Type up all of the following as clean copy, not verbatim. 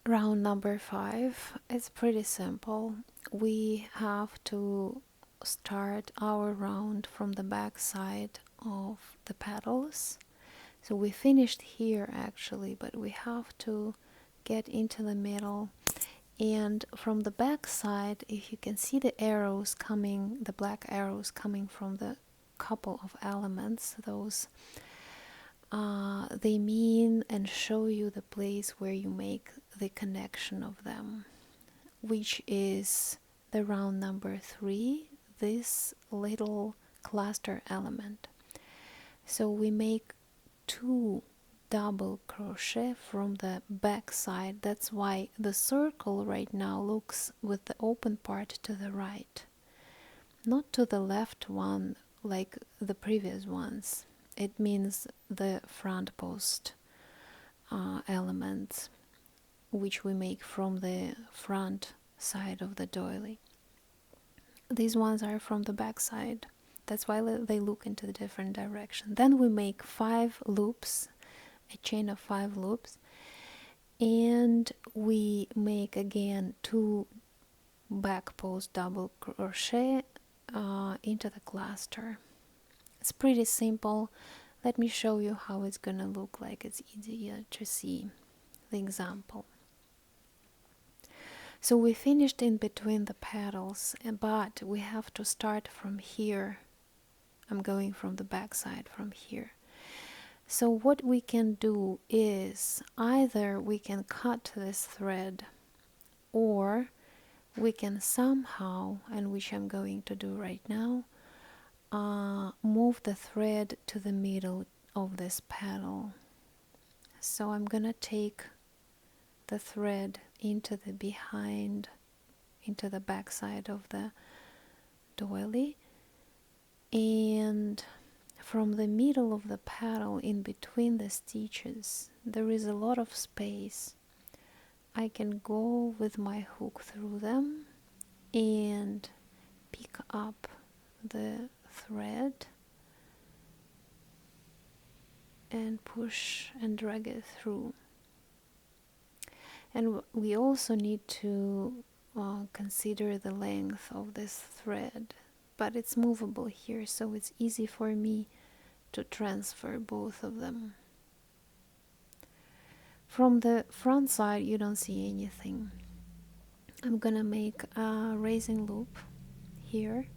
Round number 5 is pretty simple. We have to start our round from the back side of the petals. So we finished here actually, but we have to get into the middle. And from the back side, if you can see the arrows coming, the black arrows coming from the couple of elements, those they mean and show you the place where you make the connection of them, which is the round number 3, this little cluster element. So we make 2 double crochet from the back side. That's why the circle right now looks with the open part to the right, not to the left one like the previous ones. It means the front post elements, which we make from the front side of the doily. These ones are from the back side. That's why they look into the different direction. Then we make 5 loops, a chain of 5 loops, and we make again 2 back post double crochet into the cluster. It's pretty simple. Let me show you how it's gonna look like. It's easier to see the example. So we finished in between the petals, but we have to start from here. I'm going from the back side from here. So what we can do is either we can cut this thread, or we can somehow, and which I'm going to do right now, move the thread to the middle of this petal. So I'm gonna take the thread into the behind, into the back side of the doily, and from the middle of the petal in between the stitches there is a lot of space. I can go with my hook through them and pick up the thread and push and drag it through. And we also need to consider the length of this thread, but it's movable here, so it's easy for me to transfer both of them. From the front side you don't see anything. I'm gonna make a raising loop here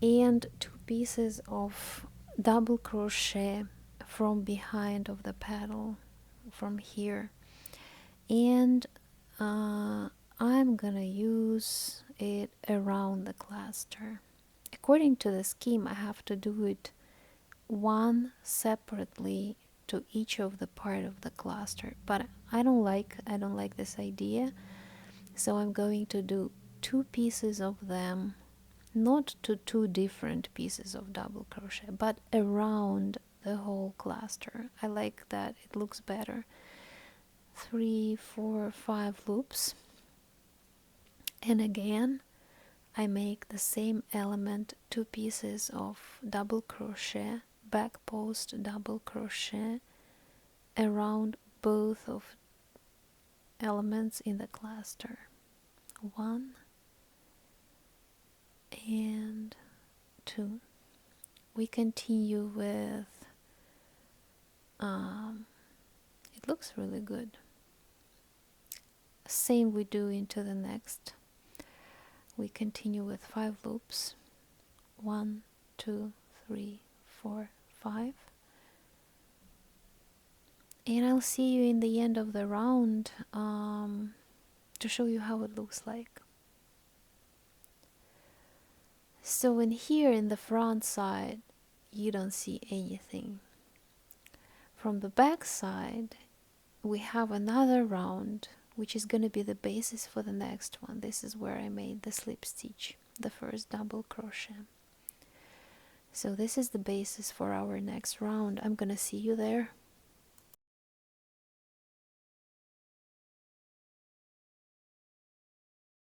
and 2 pieces of double crochet from behind of the petal from here, and I'm gonna use it around the cluster. According to the scheme I have to do it one separately to each of the part of the cluster, but I don't like this idea, so I'm going to do 2 pieces of them, not to 2 different pieces of double crochet, but around the whole cluster. I like that, it looks better. 3, 4, 5 loops, and again I make the same element, 2 pieces of double crochet, back post double crochet around both of elements in the cluster. 1 and 2. We continue with it looks really good. Same we do into the next. We continue with 5 loops. 1, 2, 3, 4, 5. And I'll see you in the end of the round to show you how it looks like. So in here in the front side you don't see anything. From the back side we have another round which is going to be the basis for the next one. This is where I made the slip stitch, the first double crochet. So this is the basis for our next round. I'm gonna see you there.